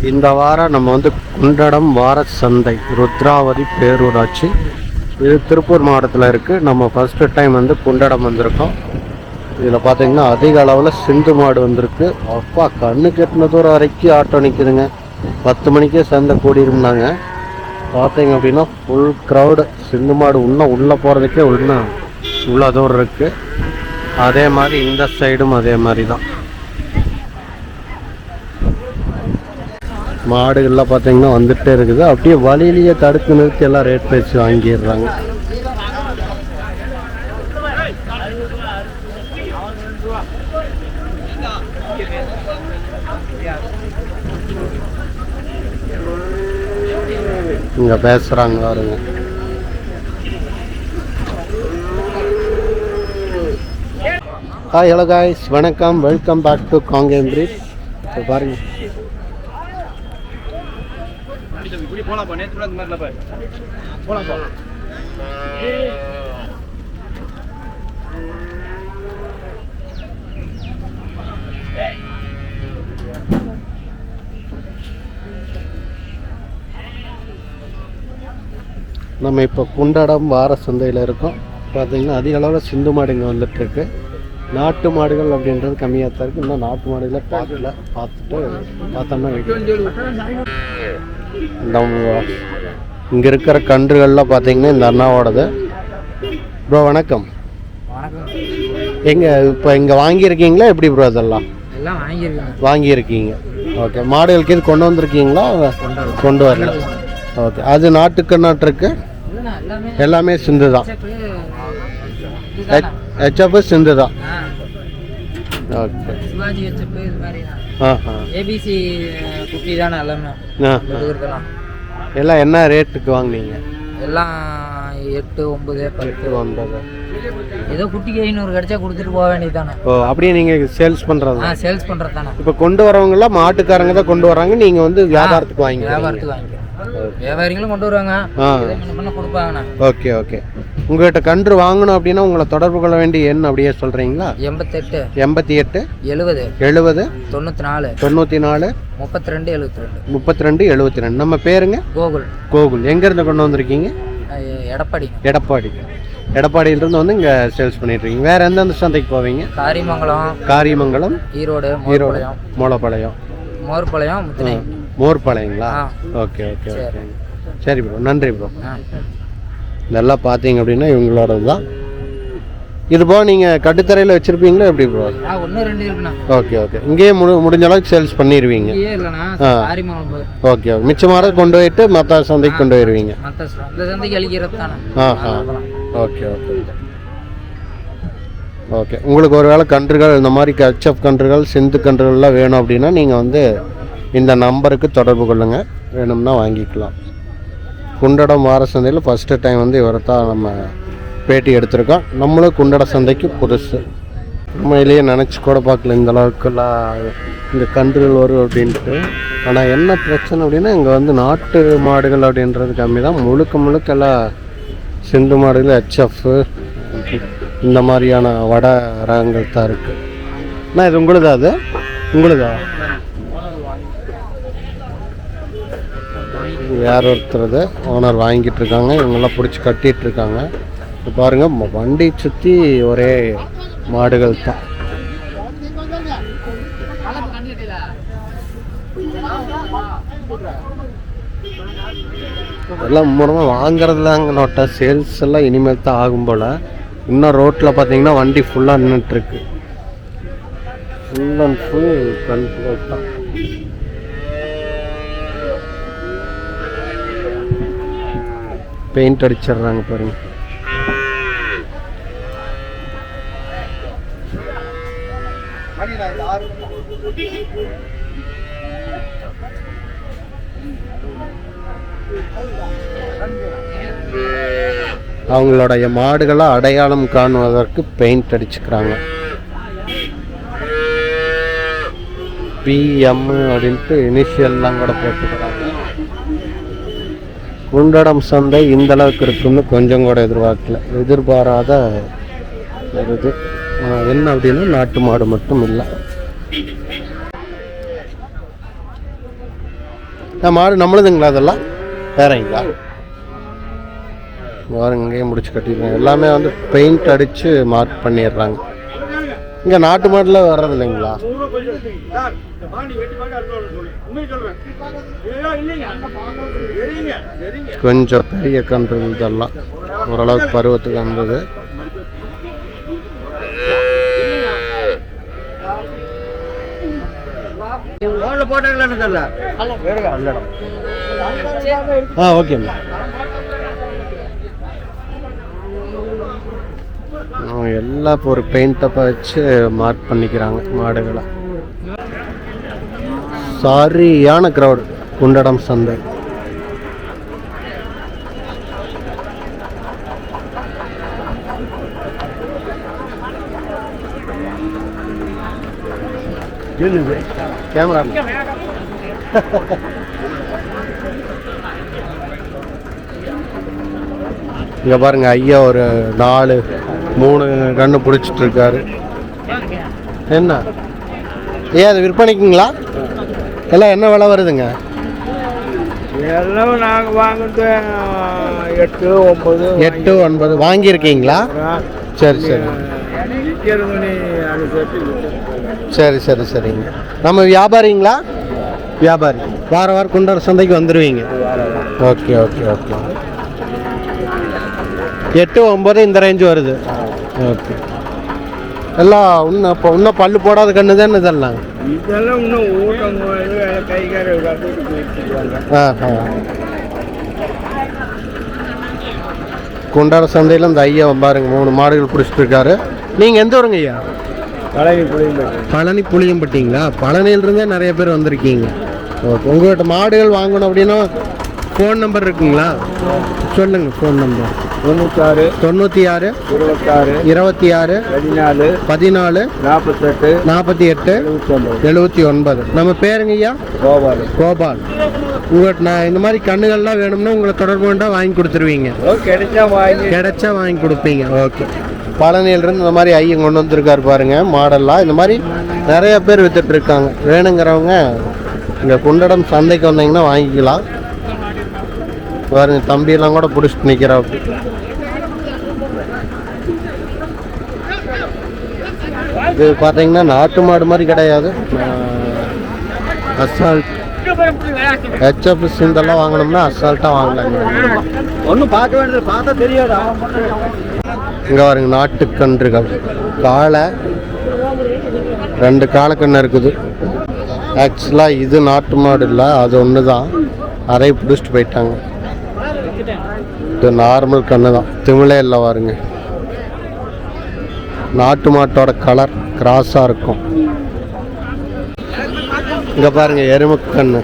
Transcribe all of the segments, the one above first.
இந்த வாரம் நம்ம வந்து குண்டடம் வார சந்தை ருத்ராவதி பேரூராட்சி, இது திருப்பூர் மாவட்டத்தில் இருக்குது. நம்ம ஃபஸ்ட்டு டைம் வந்து குண்டடம் வந்திருக்கோம். இதில் பார்த்தீங்கன்னா அதிக அளவில் சிந்து மாடு வந்திருக்கு. அப்பா கண்ணு கெட்டின தூரம் வரைக்கும் ஆட்டோ நிற்குதுங்க. 10 மணிக்கே சந்தை கூடியிருந்தாங்க. பார்த்தீங்க அப்படின்னா ஃபுல் க்ரௌடு. சிந்து மாடு இன்னும் உள்ளே போகிறதுக்கே இன்னும் இவ்வளோ தூரம் இருக்குது. அதே மாதிரி இந்த சைடும் அதே மாதிரி தான். மாடுகள்லாம் பார்த்தீங்கன்னா வந்துகிட்டே இருக்குது. அப்படியே வழியிலேயே தடுத்து நிறுத்தி எல்லாம் ரேட் பேசி வாங்கிடுறாங்க. இங்க பேசுறாங்க பாருங்க. ஹாய், ஹலோ காய்ஸ், வணக்கம், welcome back to Kangayam breed. பாருங்க, நம்ம இப்போ குண்டடம் வார சந்தையில் இருக்கோம். பார்த்தீங்கன்னா அதிக அளவில் சிந்து மாடுங்க வந்துட்டுருக்கு. நாட்டு மாடுகள் அப்படின்றது கம்மியாக தான் இருக்குது. இன்னும் நாட்டு மாடுகளை பார்த்துட்டு பார்த்தோம்னா இந்த இங்கே இருக்கிற கன்றுகள்லாம் பார்த்தீங்கன்னா இந்த அண்ணாவோடது. ப்ரோ வணக்கம். எங்கே இப்போ இங்கே வாங்கியிருக்கீங்களா எப்படி ப்ரோ? அதெல்லாம் வாங்கியிருக்கீங்க. ஓகே, மாடுகளுக்கு இது கொண்டு வந்திருக்கீங்களா? கொண்டு வரல. ஓகே, அது நாட்டுக்கு நாட்டுருக்கு எல்லாமே சிந்து தான். ஹெச்எஃப் சிந்து தான். ஓகே, எல்லாம் என்ன ரேட்டுக்கு வாங்குனீங்க? எல்லாம் 8, 9, 10, 9. ஏதோ குட்டிக்கு 500 கிடைச்சா கொடுத்துட்டு போக வேண்டியதானே. ஓ, அப்படியே நீங்கள் சேல்ஸ் பண்ணுறது? சேல்ஸ் பண்ணுறது தானே. இப்போ கொண்டு வரவங்களாம் மாட்டுக்காரங்க தான் கொண்டு வராங்க, நீங்கள் வந்து வியாபாரத்துக்கு வாங்கிக்கிறீங்க? வியாபாரிகளும் கொண்டு வருவாங்க, கொடுப்பாங்கண்ணா. Okay okay. உங்கள்கிட்ட கன்று வாங்கணும் அப்படின்னா உங்களை தொடர்பு கொள்ள வேண்டிய எண் அப்படியே சொல்கிறீங்களா? 88 70 94 92 32 72. நம்ம பேருங்க? கோகுல். எங்கேருந்து கொண்டு வந்திருக்கீங்க? எடப்பாடியிலிருந்து வந்து இங்கே சேல்ஸ் பண்ணிட்டு இருக்கீங்க. வேற எந்தெந்த சந்தைக்கு போவீங்க? காரியமங்கலம், ஈரோடு, மூலப்பாளையம், மோர்பாளையங்களா? Okay okay okay. சரி ப்ரோ, நன்றி ப்ரோ. இதெல்லாம் பார்த்தீங்க அப்படின்னா இவங்களோடது தான். இது போக நீங்கள் கட்டுத்தரையில் வச்சுருப்பீங்களா எப்படி ப்ரோ? 1, 2 இருக்குண்ணா. Okay okay. இங்கேயே முடிஞ்ச அளவுக்கு சேல்ஸ் பண்ணிடுவீங்க? ஓகே. மிச்சமாக கொண்டு போயிட்டு மற்ற சந்தைக்கு கொண்டு போயிடுவீங்க? Okay okay okay. உங்களுக்கு ஒரு வேளை கன்றுகள் இந்த மாதிரி ஹெச்எஃப் கன்றுகள், சிந்து கன்றுகள்லாம் வேணும் அப்படின்னா நீங்கள் வந்து இந்த நம்பருக்கு தொடர்பு கொள்ளுங்கள், வேணும்னா வாங்கிக்கலாம். குண்டடம் வார சந்தையில் ஃபஸ்ட்டு டைம் வந்து இவரை தான் நம்ம பேட்டி எடுத்திருக்கோம். நம்மளும் குண்டட சந்தைக்கு புதுசு. உண்மையிலேயே நினச்சி கூட பார்க்கல இந்த அளவுக்குலாம் இந்த கன்றுகள் வரும் அப்படின்ட்டு. ஆனால் என்ன பிரச்சனை அப்படின்னா இங்கே வந்து நாட்டு மாடுகள் அப்படின்றது கம்மி தான். முழுக்க எல்லாம் சிந்து மாடுகள், ஹெச்எஃப் இந்த மாதிரியான வடை ரகங்கள் தான் இருக்குது. அண்ணா, இது உங்களுதா? அது உங்களுதா? வேற ஒருத்தரது ஓனர் வாங்கிட்டு இருக்காங்க. இவங்கெல்லாம் பிடிச்சி கட்டிட்டு இருக்காங்க. பாருங்க, வண்டி சுற்றி ஒரே மாடுகள் தான். எல்லாம் மூலமாக வாங்குறது தாங்க நோட்டா. சேல்ஸ் எல்லாம் இனிமேல் தான் ஆகும் போல். இன்னும் ரோட்டில் பார்த்தீங்கன்னா வண்டி ஃபுல்லாக நின்றுட்டுருக்கு. ஃபுல் அண்ட் ஃபுல் கண்ட்ரோல் தான். பெயிண்ட் அடிச்சிடுறாங்க பாருங்க. அவங்களுடைய மாடுகளை அடையாளம் காணுவதற்கு பெயிண்ட் அடிச்சுக்கிறாங்க. PM அப்படின்ட்டு இனிஷியல்லாம் கூட போட்டுக்கிறாங்க. குண்டடம் சந்தை இந்த அளவுக்கு இருக்குன்னு கொஞ்சம் கூட எதிர்பாராத ஒரு இது. என்ன அப்படின்னா நாட்டு மாடு மட்டும் இல்லை. மாடு நம்மளுதுங்களா அதெல்லாம் வேறங்களா? பாருங்க இங்கேயும் முடிச்சு கட்டிடுறாங்க. எல்லாமே வந்து பெயிண்ட் அடித்து மார்க் பண்ணிடுறாங்க. இங்கே நாட்டு மாடல வர்றது இல்லைங்களா? கொஞ்சம் பெரிய கன்று இதெல்லாம் ஓரளவுக்கு பருவத்துக்கு வந்தது. ஓகேம்மா. எல்லாம் இப்போ ஒரு பெயிண்டை வச்சு மார்க் பண்ணிக்கிறாங்க மாடுகளை. சரியான கிரௌடு குண்டடம் சந்தை. கேமரா இங்கே பாருங்க ஐயா ஒரு 4-3 கன்று பிடிச்சிட்டு இருக்காரு. என்ன ஏன் அது விற்பனைக்குங்களா? எல்லாம் என்ன விலை வருதுங்க? எல்லாம் நாங்கள் வாங்குறது 8-9 வாங்கியிருக்கீங்களா? சரி சரி சரி சரி சரிங்க. நம்ம வியாபாரிங்களா? வியாபாரி. வாரம் குண்டர் சந்தைக்கு வந்துடுவீங்க. Okay okay okay. 8-9 இந்த ரேஞ்சு வருது. ஓகே. எல்லாம் இன்னும் பல்லு போடாத கண்ணு தானே இதெல்லாம்? இதெல்லாம் இன்னும் ஊட்டம் கைகார குண்டார சந்தையில் இந்த ஐயா பாருங்க 3 மாடுகள் பிடிச்சிட்டு இருக்காரு. நீங்கள் எந்த ஊருங்க ஐயா? பழனி புளியம்பட்டிங்களா? பழனியிலிருந்தே நிறைய பேர் வந்திருக்கீங்க. ஓகே. உங்கள்கிட்ட மாடுகள் வாங்கணும் அப்படின்னா ஃபோன் நம்பர் இருக்குங்களா? சொல்லுங்கள் ஃபோன் நம்பர். 96 26 26 14 48 79. நம்ம பேருங்க ஐயா? கோபால். உங்கள்கிட்ட நான் இந்த மாதிரி கண்ணுகள்லாம் வேணும்னா உங்களை தொடர்பு கொண்டா வாங்கி கொடுத்துருவீங்க? கிடைச்சா வாங்கி கொடுப்பீங்க. ஓகே. பழனியிலிருந்து இந்த மாதிரி ஐயன் கொண்டு வந்துருக்காரு பாருங்க மாடெல்லாம். இந்த மாதிரி நிறைய பேர் வித்துட்டு இருக்காங்க. வேணுங்கிறவங்க இங்கே குண்டடம் சந்தைக்கு வந்தீங்கன்னா வாங்கிக்கலாம். பாருங்க தம்பியெல்லாம் கூட பிடிச்சிட்டு நிற்கிறா. இது பார்த்தீங்கன்னா நாட்டு மாடு மாதிரி கிடையாது. அசால்ட் ஹெச்எஃப் சிந்தெல்லாம் வாங்கினோம்னா அசால்ட்டாக வாங்கலாம். ஒன்றும் பார்க்க வேண்டியது பார்த்தா தெரியாது. இங்கே பாருங்க நாட்டுக்கன்றுகள் காளை 2 காளைக்கன்று இருக்குது. ஆக்சுவலாக இது நாட்டு மாடு இல்லை, அது ஒன்று தான். அரை பிடிச்சிட்டு போயிட்டாங்க. இது நார்மல் கன்று தான், திமிழே இல்லை. பாருங்க நாட்டு மாட்டோட கலர் கிராஸாக இருக்கும். இங்கே பாருங்க எருமைக்கன்று.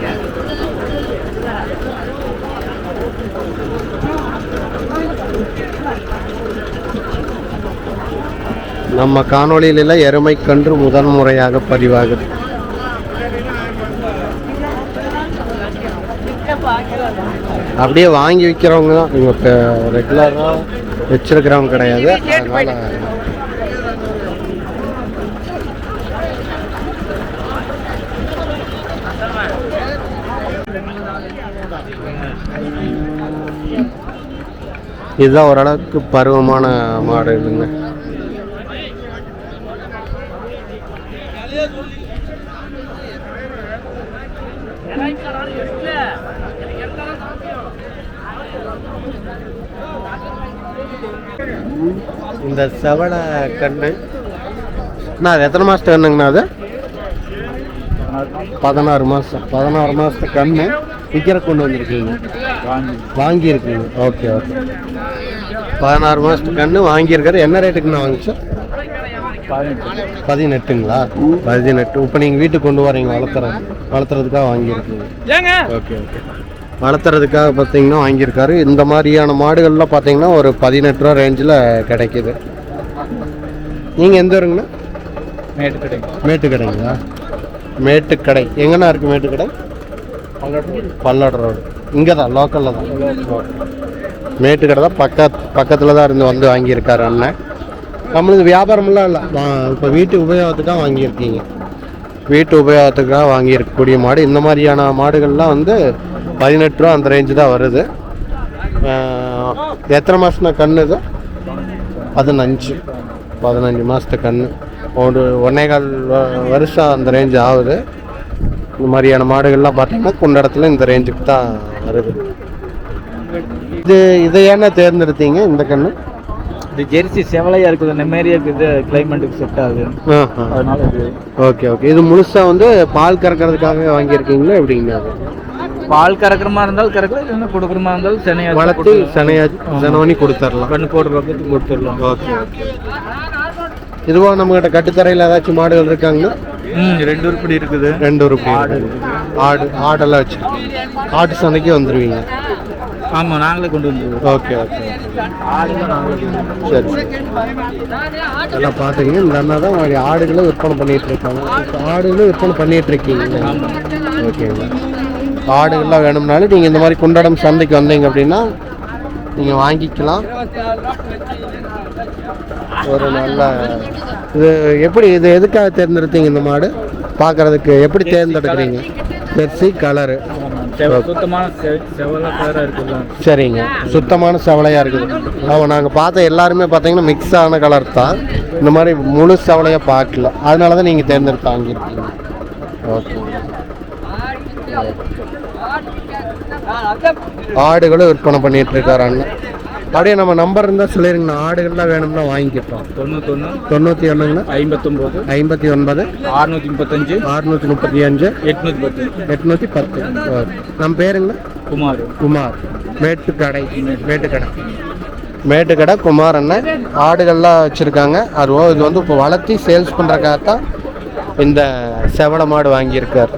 நம்ம காணொளியில எருமைக்கன்று முதன்முறையாக பதிவாகுது. அப்படியே வாங்கி விற்கிறவங்க தான், இவங்க ரெகுலராக வச்சிருக்கிறவங்க கிடையாது. அதனால இதுதான் ஓரளவுக்கு பருவமான மாடு இல்லைங்க. இந்த செவலை கண்ணு அது எத்தனை மாதத்து கண்ணுங்கண்ணா? அது 16 மாதம். 16 மாதத்து கண்ணு விற்கிற கொண்டு வந்திருக்கீங்க, வாங்கியிருக்கீங்க. Okay okay. 16 மாதத்து கண்ணு வாங்கியிருக்காரு. என்ன ரேட்டுக்குண்ணா வாங்கிச்சோம்? 18ங்களா? 18. இப்போ நீங்கள் வீட்டுக்கு கொண்டு வரீங்க வளர்த்துறதுக்காக வாங்கியிருக்கீங்க. Okay okay. வளர்த்துறதுக்காக பார்த்தீங்கன்னா வாங்கியிருக்காரு. இந்த மாதிரியான மாடுகள்லாம் பார்த்தீங்கன்னா ஒரு 18 ரூபா ரேஞ்சில் கிடைக்கிது. நீங்கள் எந்த ஊருங்கண்ணா? மேட்டுக்கடைங்களா? மேட்டுக்கடை எங்கண்ணா இருக்குது? மேட்டுக்கடை பல்லட ரோடு. இங்கே தான் லோக்கலில் தான். மேட்டுக்கடை தான் பக்கத்தில் தான் இருந்து வந்து வாங்கியிருக்காரு அண்ணன். நம்மளுக்கு வியாபாரமெல்லாம் இல்லை, இப்போ வீட்டு உபயோகத்துக்காக வாங்கியிருக்கீங்க. வீட்டு உபயோகத்துக்காக வாங்கியிருக்கக்கூடிய மாடு. இந்த மாதிரியான மாடுகள்லாம் வந்து 18 ரூபா அந்த ரேஞ்சு தான் வருது. எத்தனை மாதம்னா கன்று இது? 15 மாதத்து கன்று. ஒரு 1.25 வருஷம் அந்த ரேஞ்சு ஆகுது. இந்த மாதிரியான மாடுகள்லாம் பார்த்தீங்கன்னா குண்டடத்தில் இந்த ரேஞ்சுக்கு தான் வருது. இதை ஏன்னா தேர்ந்தெடுத்தீங்க இந்த கன்று? இது ஜெர்சி செவலையா இருக்குது, நெம்மேரியா இருக்குது, கிளைமேட்டுக்கு செட் ஆகுது, அதனால இது. Okay okay. இது முழுசாக வந்து பால் கறக்கிறதுக்காக வாங்கியிருக்கீங்களா எப்படிங்க? பால் கறக்கிற மாதிரி இருந்தாலும் கறக்கலாம், இல்லைன்னா கொடுக்குற மாதிரி இருந்தாலும் செனையா வளர்த்து செனவனி கொடுத்துடலாம், கண்ணு போடுற பக்கத்துக்கு கொடுத்துடலாம். Okay okay. இதுவாக நம்மகிட்ட கட்டுத்தரையில் ஏதாச்சும் மாடுகள் இருக்காங்கன்னா? 2 உருப்படி இருக்குது. 2 உருப்படி ஆடெல்லாம் வச்சுருக்கீங்க. ஆட்டு சந்தைக்கு வந்துடுவீங்க? ஆமாம், நாங்களே கொண்டு வந்துடுவோம். Okay okay. சரி எல்லாம் பார்த்தீங்க. இந்த அண்ணா தான் ஆடுகளும் விற்பனை பண்ணிகிட்டு இருக்காங்க. ஆடுகளும் விற்பனை பண்ணிகிட்டு இருக்கீங்க. ஓகேங்க. ஆடுகள்லாம் வேணும்னாலும் நீங்கள் இந்த மாதிரி குண்டடம் சந்தைக்கு வந்தீங்க அப்படின்னா நீங்கள் வாங்கிக்கலாம். ஒரு நல்ல இது எப்படி இது எதுக்காக தேர்ந்தெடுத்தீங்க இந்த மாடு? பார்க்குறதுக்கு எப்படி தேர்ந்தெடுக்கிறீங்க? ஜெர்சி கலரு சுத்தமான செவலை கலராக இருக்குது. சரிங்க, சுத்தமான செவலையாக இருக்குது. நாங்கள் பார்த்த எல்லாருமே பார்த்தீங்கன்னா மிக்ஸ் ஆன கலர் தான். இந்த மாதிரி முழு செவலையாக பார்க்கல, அதனால தான் நீங்கள் தேர்ந்தெடுத்து வாங்கியிருக்கீங்க. ஓகே. ஆடுகளும் விற்பனை பண்ணிட்டு இருக்காரு அண்ணன். அப்படியே நம்ம நம்பர் இருந்தால் சொல்லிடுங்கண்ணா. ஆடுகள்லாம் வேணும்னா வாங்கிக்கிட்டோம். 91 59 59 635 635 810. நம்ம பேருங்கண்ணா? குமார். மேட்டுக்கடை குமார் அண்ணன். ஆடுகள்லாம் வச்சுருக்காங்க. இது வந்து இப்போ வளர்த்தி சேல்ஸ் பண்ணுறக்காக தான் இந்த செவலை மாடு வாங்கியிருக்கார்.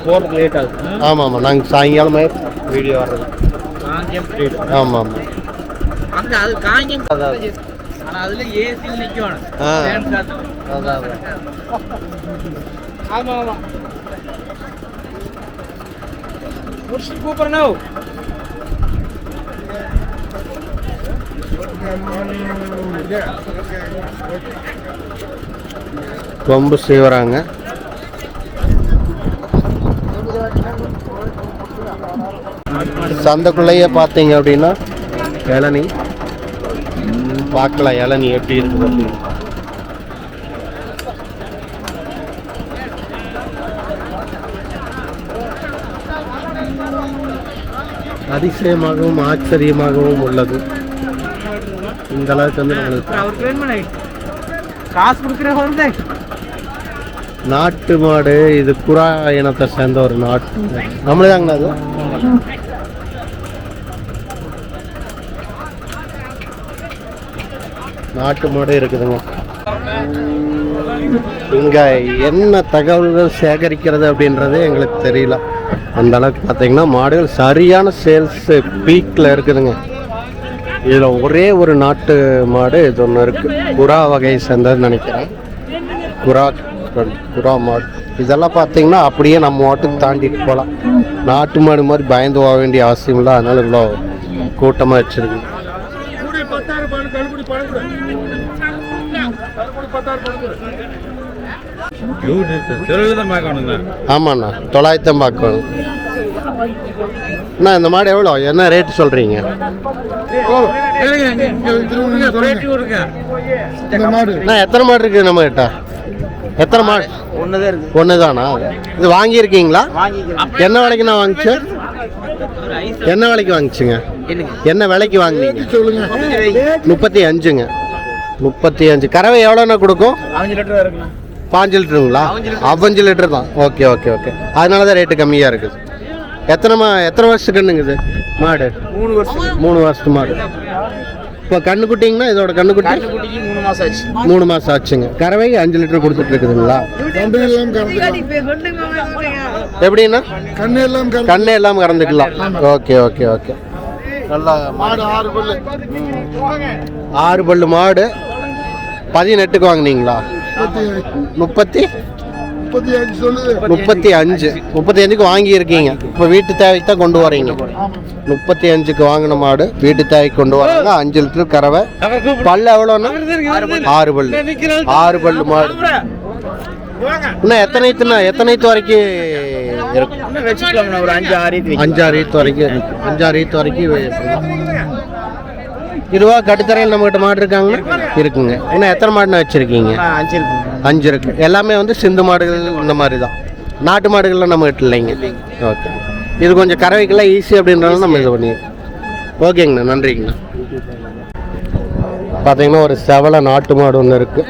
போகிறதுக்கு லேட் ஆகுது. ஆமாம், நாங்கள் சாயங்காலமே வீடியோ வர்றது. ஆமாம் அங்கே அது காஞ்சி, ஆனால் அதில் ஏசி நிற்கணும். ஆமாம் முடிச்சுட்டு கூப்பிட்றணும். கொம்பு சீவராங்க. சந்தைக்குள்ளேயே பார்த்தீங்க அப்படின்னா இளநீ பார்க்கலாம். இளநீ எப்படி இருக்குது அப்படின்னு. அதிசயமாகவும் ஆச்சரியமாகவும் உள்ளது. இந்த அளவுக்கு வந்து நம்மளுக்கு காசு கொடுக்குற நாட்டு மாடு. இது புறா இனத்தை சேர்ந்த ஒரு நாட்டு நம்மளே தாங்கண்ணா. அது நாட்டு மாடு இருக்குதுங்க. இங்கே என்ன தகவல்கள் சேகரிக்கிறது அப்படின்றது எங்களுக்கு தெரியல. அந்த அளவுக்கு பார்த்தீங்கன்னா மாடுகள் சரியான சேல்ஸ் பீக்கில் இருக்குதுங்க. இதில் ஒரே ஒரு நாட்டு மாடு இது ஒன்று இருக்குது. புறா வகையை சேர்ந்ததுன்னு நினைக்கிறேன். புறா மாடு இதெல்லாம் பார்த்தீங்கன்னா அப்படியே நம்ம மாட்டுக்கு தாண்டிட்டு போகலாம். நாட்டு மாடு மாதிரி பயந்து போக வேண்டிய அவசியம் இல்லை. அதனால இவ்வளோ கூட்டமாக வச்சுருக்கு. ஆமாண்ணா, 900 பார்க்கணும். அண்ணா இந்த மாடு எவ்வளோ, என்ன ரேட்டு சொல்கிறீங்க? அண்ணா எத்தனை மாடு இருக்குது நம்ம கிட்ட? எத்தனை மாடு? ஒன்று தானா? இது வாங்கியிருக்கீங்களா? என்ன விலைக்கு நான் வாங்கிச்சேன்? என்ன விலைக்கு வாங்கிச்சுங்க? என்ன விலைக்கு வாங்கினீங்க? 35ங்க. 35. கறவை எவ்வளோண்ணா கொடுக்கும்? 5 லிட்டருங்களா? 5 லிட்டர் தான். Okay okay okay. அதனால தான் ரேட்டு கம்மியாக இருக்குது. எத்தனை வருஷத்துக்குன்னுங்க இது மாடு? 3 வருஷத்து மாடு. இப்போ கண்ணுக்குட்டிங்கன்னா இதோட கண்ணுக்குட்டி 3 மாதம் ஆச்சுங்க. கறவை 5 லிட்டர் கொடுத்துட்டு இருக்குதுங்களா? எப்படின்னா கண்ணு எல்லாம் கறந்துக்கலாம். Okay okay okay. நல்லா மாடு 6 பல்லு மாடு. 18க்கு வாங்கினீங்களா? 30 35 வாங்கியிருக்கீங்க. இப்போ வீட்டு தேவைக்கு தான் கொண்டு வரீங்க. 35க்கு வாங்கின மாடு வீட்டு தேவைக்கு கொண்டு வராங்க. 5 லிட்டர் கறவை. பல்லு எவ்வளோன்னா 6 பல்லு. 6 பல்லு மாடு. இன்னும் எத்தனை வரைக்கும் இருக்கும்? வச்சுக்கலாம் ஒரு 5-6 ஈத்து வரைக்கும். 5-6 ஈத்து வரைக்கும் இதுவா கட்டுத்தரையில் நம்மகிட்ட மாடு இருக்காங்கன்னா இருக்குங்க. இன்னும் எத்தனை மாடுன்னு வச்சுருக்கீங்க? 5 இருக்கு. எல்லாமே வந்து சிந்து மாடுகள் இந்த மாதிரி தான். நாட்டு மாடுகள்லாம் நம்மகிட்ட இல்லைங்க. ஓகே, இது கொஞ்சம் கறவைக்கெல்லாம் ஈஸி அப்படின்றனால நம்ம இது பண்ணி. ஓகேங்கண்ணா, நன்றிங்கண்ணா. பார்த்தீங்கன்னா ஒரு செவலை நாட்டு மாடு ஒன்று இருக்குது.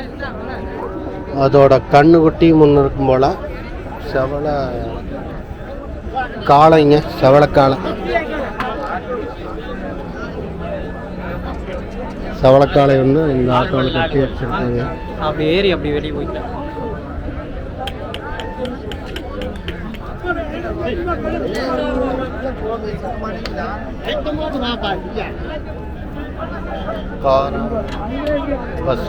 அதோட கண்ணுக்குட்டியும் ஒன்று இருக்கும் போல். செவலை காளைங்க, செவலை காளை. செவலக்காலை வந்து இந்த ஆட்டோவில் கட்டி வச்சுருக்காங்க. அப்படி ஏறி அப்படி வெளியே போயிட்டேன். பஸ்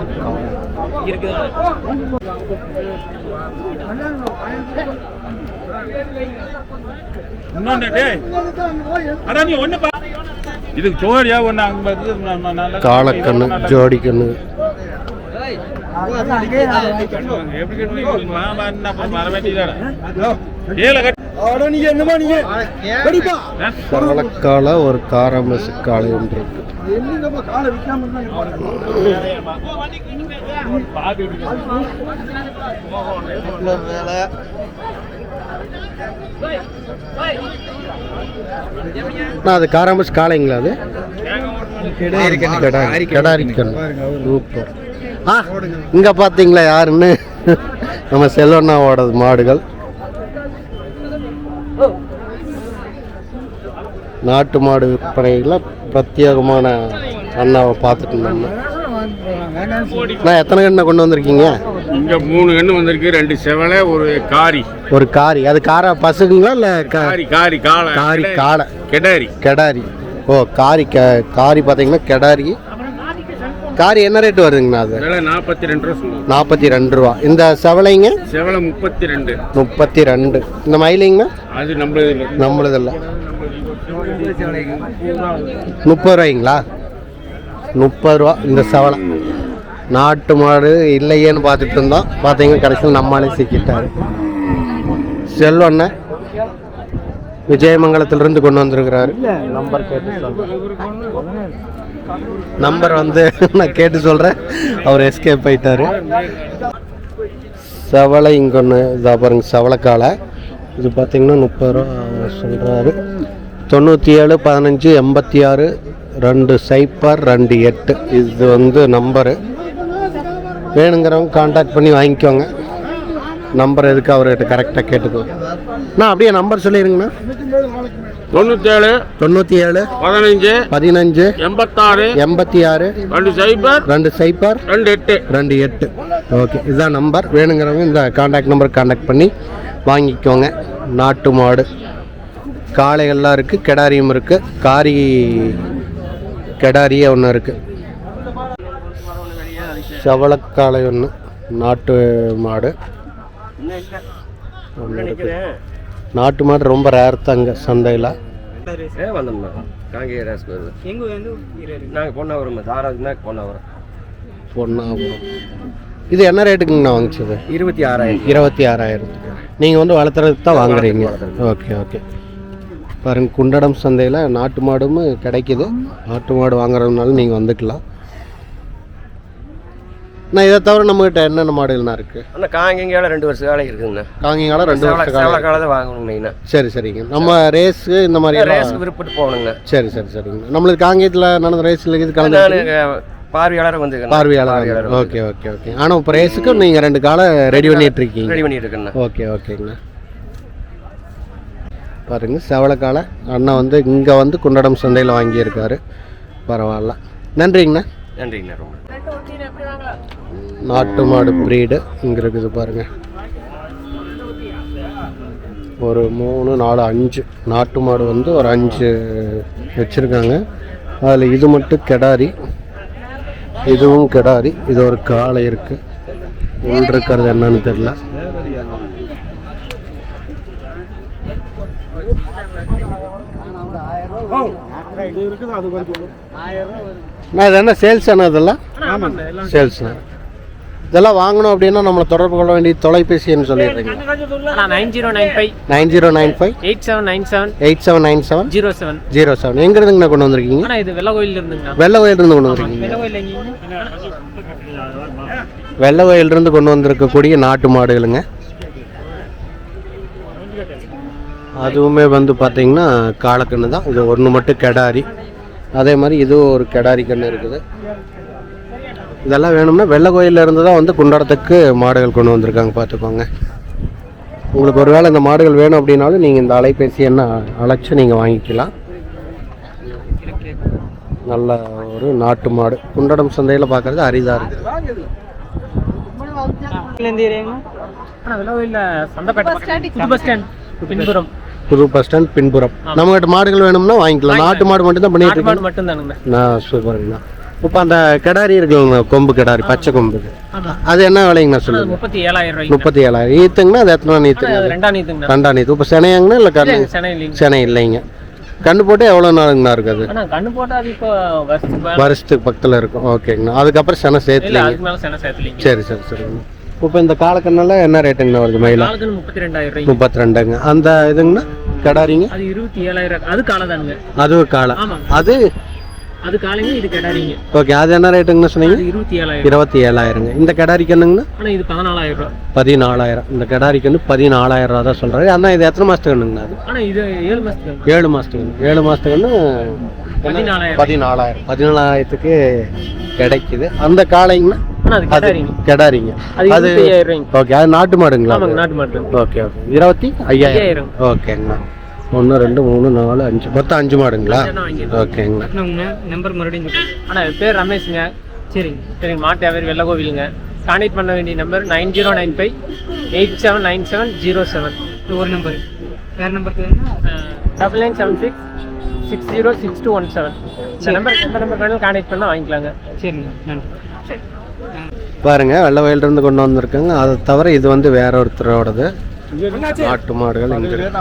இது ஜோடியா ஒன்று காலக்கண்ணு ஜோடி கண்ணு. செவலக்கால ஒரு காரமசு காலை ஒன்று இருக்கு. அது காராமஸ் காளைங்களா? அது கெடாரி கண்ணு. சூப்பர். இங்க பாத்தீங்களா யாருன்னு? நம்ம செல்வண்ணாவோட மாடுகள். நாட்டு மாடு விற்பனையில் பிரத்யேகமான அண்ணாவை பார்த்துட்டு இருந்தோம். நான் எத்தனை கண்ணை கொண்டு வந்திருக்கீங்க? இங்க 3 கண்ணு வந்திருக்கு. 2 செவலை, ஒரு காரி. ஒரு காரி. அது காரா பசுங்களா இல்ல காரி? காரி காளை. காரி காளை. கெடாரி. கெடாரி. ஓ, காரி. காரி பார்த்தீங்கன்னா கெடாரி. காரி என்ன ரேட் வருதுங்கண்ணா? அது 42 ரூபா. 42 ரூபா. இந்த செவலைங்க? செவலை 32. 32. இந்த மயிலிங்கண்ணா? அது நம்மளது இல்லை. 30 ரூபாய்ங்களா? 30 ரூபா இந்த செவலை. நாட்டு மாடு இல்லையேன்னு பார்த்துட்டு இருந்தோம். பார்த்தீங்கன்னா கடைசியில் நம்மளாலே சிக்கிட்டாரு. செல்வண்ண விஜயமங்கலத்திலிருந்து கொண்டு வந்திருக்கிறாரு. நம்பர் கேட்டு சொல்கிறேன். நம்பர் வந்து நான் கேட்டு சொல்கிறேன். அவர் எஸ்கேப் ஆயிட்டாரு. செவலை இங்கே ஒன்று இதாக பாருங்க, செவலைக்காலை. இது பார்த்தீங்கன்னா 30 ரூபா சொல்கிறாரு. 97 15 86 2 0 2 8. இது வந்து நம்பரு. வேணுங்கிறவங்க கான்டாக்ட் பண்ணி வாங்கிக்கோங்க. நம்பர் எதுக்கு அவர்கிட்ட கரெக்டாக கேட்டுக்கோங்க. நான் அப்படியே நம்பர் சொல்லிடுங்கண்ணா. 97 15 86 86 2 0 2 8. ஓகே, இதுதான் நம்பர். வேணுங்கிறவங்க இந்த கான்டாக்ட் நம்பர் கான்டாக்ட் பண்ணி வாங்கிக்கோங்க. நாட்டு மாடு காளைகள்லாம் இருக்குது. கெடாரியும் இருக்குது. காரி கெடாரியே ஒன்று இருக்குது. செவலக்காலை ஒன்று நாட்டு மாடு. நாட்டு மாடு ரொம்ப ரேர் தாங்க சந்தையில். பொன்னாபுரம். இது என்ன ரேட்டுக்குங்கண்ணா வாங்கிச்சது? 26,000. நீங்கள் வந்து வளர்த்துறதுக்கு தான் வாங்குறீங்க. Okay okay. பாருங்க, குண்டடம் சந்தையில் நாட்டு மாடும் கிடைக்கிது. நாட்டு மாடு வாங்குறதுனால நீங்கள் வந்துக்கலாம். நான் இதை தவிர நம்மகிட்ட என்னென்ன மாடுகள்னா இருக்குது? ஆனால் காங்கிங்கால 2 வருஷ காலம் இருக்குதுங்க. காங்கிங்கால 2 வருஷ காலம் தான் வாங்கணும் மெயினாக. சரி சரிங்க. நம்ம ரேஸு இந்த மாதிரி ரேஸுக்கு விருப்பப்பட்டு போகணுங்க. சரி சரி சரிங்க. நம்மளுக்கு காங்கேயத்தில் நடந்த ரேஸில் இது கலந்து பார்வையாளர் வந்து பார்வையாளர். Okay okay okay. ஆனால் இப்போ ரேஸுக்கு நீங்கள் 2 காலை ரெடி பண்ணிட்டு இருக்கீங்க. ரெடி பண்ணிட்டு இருக்கேங்க. ஓகே ஓகேங்கண்ணா. பாருங்க, செவலக்காலை அண்ணா வந்து இங்கே வந்து குண்டடம் சந்தையில் வாங்கியிருக்காரு. பரவாயில்ல. நன்றிங்கண்ணா. நன்றிங்கண்ணா. ரொம்ப நாட்டு மாடு ப்ரீடு இங்கே இருக்குது பாருங்க. ஒரு 3 4 5 நாட்டு மாடு வந்து ஒரு 5 வச்சுருக்காங்க. அதில் இது மட்டும் கெடாரி. இதுவும் கெடாரி. இது ஒரு காளை இருக்குது. உள் இருக்கிறது என்னன்னு தெரியல. நான் இது என்ன சேல்ஸ் என்ன இதெல்லாம்? சேல்ஸ். இதெல்லாம் வாங்கணும் அப்படின்னா நம்மளை தொடர்பு கொள்ள வேண்டிய தொலைபேசி எண் சொல்லிடுறீங்க. 9095 8797 07. எங்க இருந்துங்கண்ணா கொண்டு வந்திருக்கீங்க? வெள்ளை கோயில் இருந்து கொண்டு வந்திருக்கீங்க. வெள்ளை கோயில் இருந்து கொண்டு வந்திருக்கக்கூடிய நாட்டு மாடுகளுங்க. அதுவுமே வந்து பார்த்தீங்கன்னா காளக்கண்ணு தான். இது ஒன்று மட்டும் கெடாரி. அதே மாதிரி இதுவும் ஒரு கெடாரி கண்ணு இருக்குது. இதெல்லாம் வேணும்னா வெள்ளை கோயிலில் இருந்து தான் வந்து குண்டடத்துக்கு மாடுகள் கொண்டு வந்திருக்காங்க, பார்த்துக்கோங்க. உங்களுக்கு ஒரு வேளை இந்த மாடுகள் வேணும் அப்படின்னாலும் நீங்கள் இந்த அலைபேசி என்ன அழைச்சி நீங்கள் வாங்கிக்கலாம். நல்ல ஒரு நாட்டு மாடு குண்டடம் சந்தையில் பார்க்குறது அரிதாக இருக்குது. புது பஸ் ஸ்டாண்ட் பின்புறம். நம்மகிட்ட மாடுகள் வேணும்னா வாங்கிக்கலாம். நாட்டு மாடு மட்டும் தான் பண்ணிட்டு இருக்கேன். சூப்பருங்கண்ணா. இப்போ அந்த கிடாரி இருக்குங்க, கொம்பு கிடாரி, பச்சை கொம்பு, அது என்ன விலைங்கண்ணா சொல்லுங்க? 37,000. ஈத்துங்கண்ணா அது எத்தனை நீத்துங்க? 2 நீத்து. இப்போ செனையாங்கண்ணா இல்லை கண்ணு? செனை இல்லைங்க. கண்ணு போட்டு எவ்வளோ நாளுங்கண்ணா இருக்குது? வருஷத்துக்கு பக்கத்தில் இருக்கும். ஓகேங்கண்ணா. அதுக்கப்புறம் செனை சேர்த்துலீங்க? சரி சரி சரிங்கண்ணா. இப்போ இந்த காலக்கண்ணெல்லாம் என்ன ரேட்டுங்கண்ணா வருது? மயிலா 32. அந்த இதுங்கண்ணா கடாரிங்க? அது 27,000. அது காலதானுங்க. அது காலை. அது காலைங்க, இது கெடாரிங்க. ஓகே. அது என்ன ரேட்டுங்கண்ணா சொன்னீங்க? 27,000. இந்த கெடாரி கண்ணுங்கண்ணா? இது 14,000. 14,000. இந்த கெடாரி கண்ணு 14,000 தான் சொல்றாரு. அண்ணா இது எத்தனை மாசத்துக்கு கண்ணுங்கண்ணா? அது இது 7 மாசத்துக்கு. 7 மாசத்துக்கு. 7 மாசத்துக்கு கண்ணு 14,000. 14,000க்கு கிடைக்குது. அந்த காளைங்கண்ணா? கெடாரிங்க. அது ஓகே. அது நாட்டு மாடுங்களா? Okay okay. 25,000. ஓகேங்கண்ணா. 1 2 3 4 5 மொத்தம் 5 மாடுங்களா? ஓகேங்கண்ணா. நம்பர் மறுபடியும் பேர் ரமேஷுங்க. சரிங்க. மாட்டு வியாபாரி வெள்ளை கோவிலுங்க. கான்டாக்ட் பண்ண வேண்டிய நம்பர் 9095 879707. ஒரு நம்பர். வேறு நம்பர் 9976 606217. இந்த நம்பர் எந்த நம்பர் வேணாலும் கான்டாக்ட் பண்ணால் வாங்கிக்கலாங்க. சரிங்க, நன்றி. பாருங்க, வெள்ளை வயலிருந்து கொண்டு வந்திருக்காங்க. அதை தவிர இது வந்து வேற ஒருத்தரோடது நாட்டு மாடுகள் இங்க இருக்கு.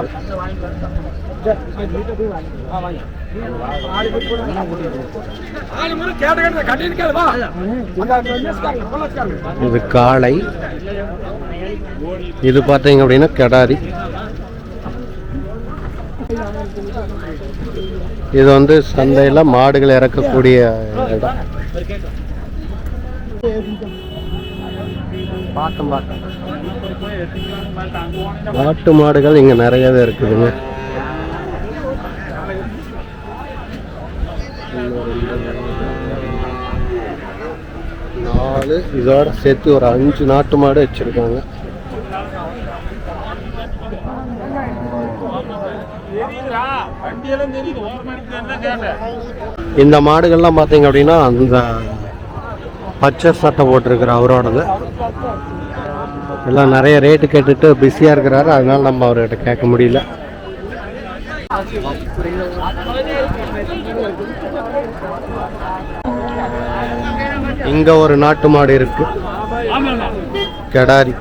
இது காளை. இது பார்த்தீங்க அப்படின்னா கெடாரி. இது வந்து சந்தையில மாடுகள் இறக்கக்கூடிய இடம். நாட்டு மாடுகள் இங்க நிறையவே இருக்குதுங்க. நாலு இதோட சேர்த்து ஒரு 5 நாட்டு மாடு வச்சிருக்காங்க. இந்த மாடுகள்லாம் பார்த்தீங்க அப்படின்னா அந்த பச்சை சட்டை போட்டிருக்கிற அவரோடது. எல்லாம் நிறைய ரேட்டு கேட்டுட்டு பிஸியாக இருக்கிறாரு, அதனால நம்ம அவர்கிட்ட கேட்க முடியல. இங்க ஒரு நாட்டு மாடு இருக்கு, கெடாரி.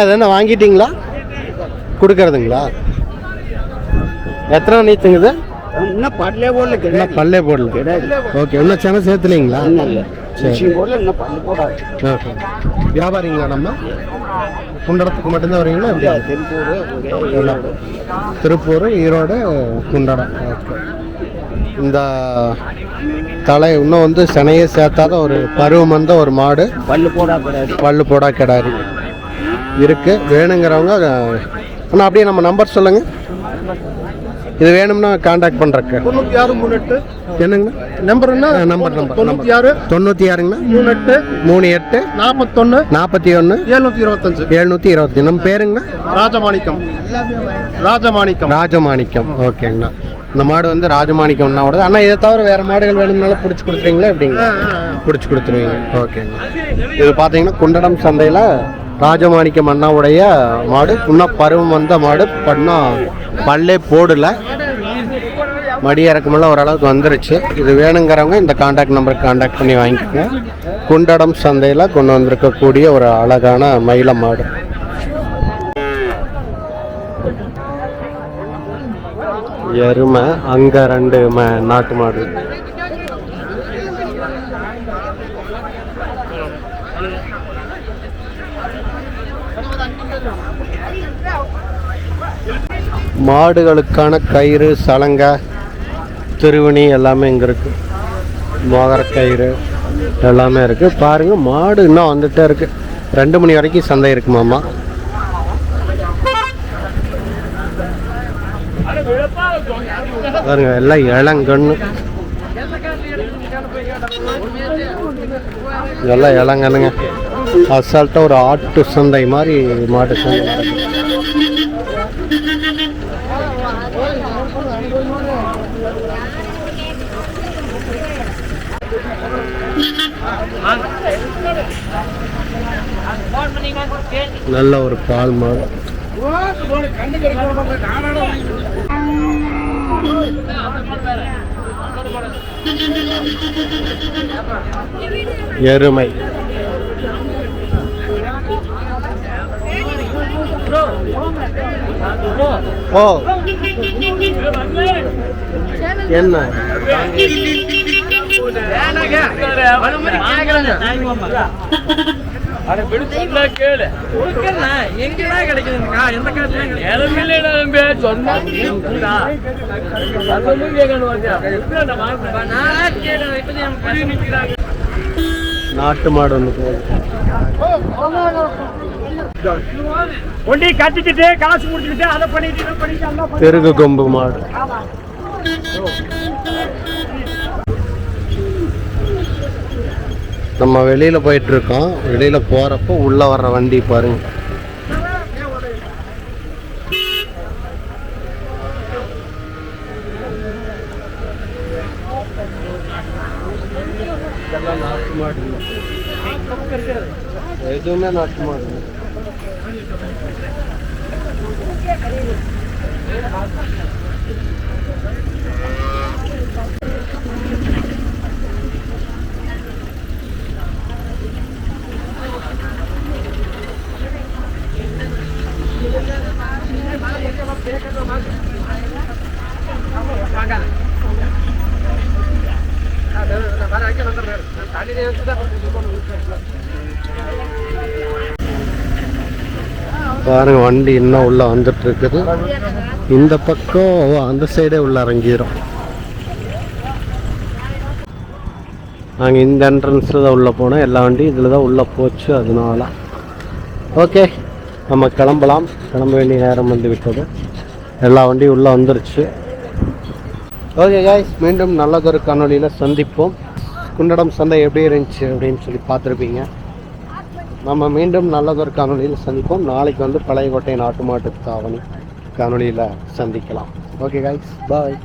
இது என்ன வாங்கிட்டீங்களா? கொடுக்கறதுங்களா? எத்தனை நீத்துங்குது? இன்னும் பல்லே போடல. இன்னும் பல்லே போடல. ஓகே. இன்னும் சென சேர்த்துலீங்களா? வியாபாரிங்களா? நம்ம குண்டடத்துக்கு மட்டும்தான் வரீங்களா? திருப்பூர், ஈரோடு, குண்டடம். ஓகே. இந்த தலை இன்னும் வந்து செனையை சேர்த்தாத ஒரு பருவம் வந்த ஒரு மாடு, பல்லு போடா கெடாரி இருக்கு. வேணுங்கிறவங்க ஆனால் அப்படியே நம்ம நம்பர் சொல்லுங்க. இது வேணும்னா கான்டாக்ட் பண்ணுறக்கு 9638 என்னங்கண்ணா நம்பர்? என்ன நம்பர்? 96 96ங்கண்ணா 38 41 725. நம்ம பேருங்கண்ணா? ராஜமாணிக்கம். ஓகேங்கண்ணா. இந்த மாடு வந்து ராஜமாணிக்கம் அண்ணாவோட. அண்ணா இதை தவிர வேறு மாடுகள் வேணும்னாலும் பிடிச்சி கொடுத்துருவீங்களா? எப்படிங்க? பிடிச்சி கொடுத்துருவீங்க. ஓகேங்க. இது பார்த்தீங்கன்னா குண்டடம் சந்தையில் ராஜமாணிக்கம் அண்ணாவுடைய மாடு. இன்னும் பருவம் வந்த மாடு, பண்ணா பல்லே போடல. மடி இறக்கமெல்லாம் ஓரளவுக்கு வந்துருச்சு. இது வேணுங்கிறவங்க இந்த காண்டாக்ட் நம்பருக்கு காண்டாக்ட் பண்ணி வாங்கிக்கோங்க. குண்டடம் சந்தையில் கொண்டு வந்திருக்கக்கூடிய ஒரு அழகான மயில மாடு. எருமை, அங்கே 2 நாட்டு மாடு. மாடுகளுக்கான கயிறு, சலங்கை, திருவணி எல்லாமே இங்கே இருக்குது. மோதிர கயிறு எல்லாமே இருக்குது. பாருங்கள், மாடு இன்னும் வந்துகிட்டே இருக்குது. 2 மணி வரைக்கும் சந்தை இருக்குமாம்மா. பாருங்க, எல்லாம் இளங்கன்று, எல்லாம் இளங்கன்னுங்க. அசால்ட்டாக ஒரு ஆட்டு சந்தை மாதிரி மாட்டு சந்தை. நல்ல ஒரு பால் மாடு. எருமை. ஓ, என்ன நாட்டு மாடு ஒன்று ஒண்டி கட்டிக்கிட்டு காசு முடிச்சுக்கிட்டு அதை பண்ணிட்டு பெருகு கொம்பு மாடு. நம்ம வெளியில போயிட்டு இருக்கோம். வெளியில போறப்போ உள்ள வர்ற வண்டி பாருங்க. நாட்டு மாடு எதுவுமே நாட்டு மாடு. பாருங்க, வண்டி இன்னும் உள்ள வந்துட்டு இருக்குது. இந்த பக்கம் அந்த சைடே உள்ள இறங்கிடும். நாங்கள் இந்த என்ட்ரன்ஸில் தான் உள்ளே போனோம். எல்லா வண்டியும் இதில் தான் உள்ளே போச்சு. அதனால ஓகே, நம்ம கிளம்பலாம். கிளம்ப வேண்டிய நேரம் வந்து விட்டது. எல்லா வண்டியும் உள்ளே வந்துருச்சு. ஓகே காய்ஸ், மீண்டும் நல்லதொரு காணொலியில் சந்திப்போம். குண்டடம் சந்தை எப்படி இருந்துச்சு அப்படின்னு சொல்லி பார்த்துருப்பீங்க. நம்ம மீண்டும் நல்லதொரு காணொலியில் சந்திப்போம். நாளைக்கு வந்து பழையகோட்டை நாட்டு மாட்டு தாவணி காணொலியில் சந்திக்கலாம். ஓகே காய்ஸ், பாய்.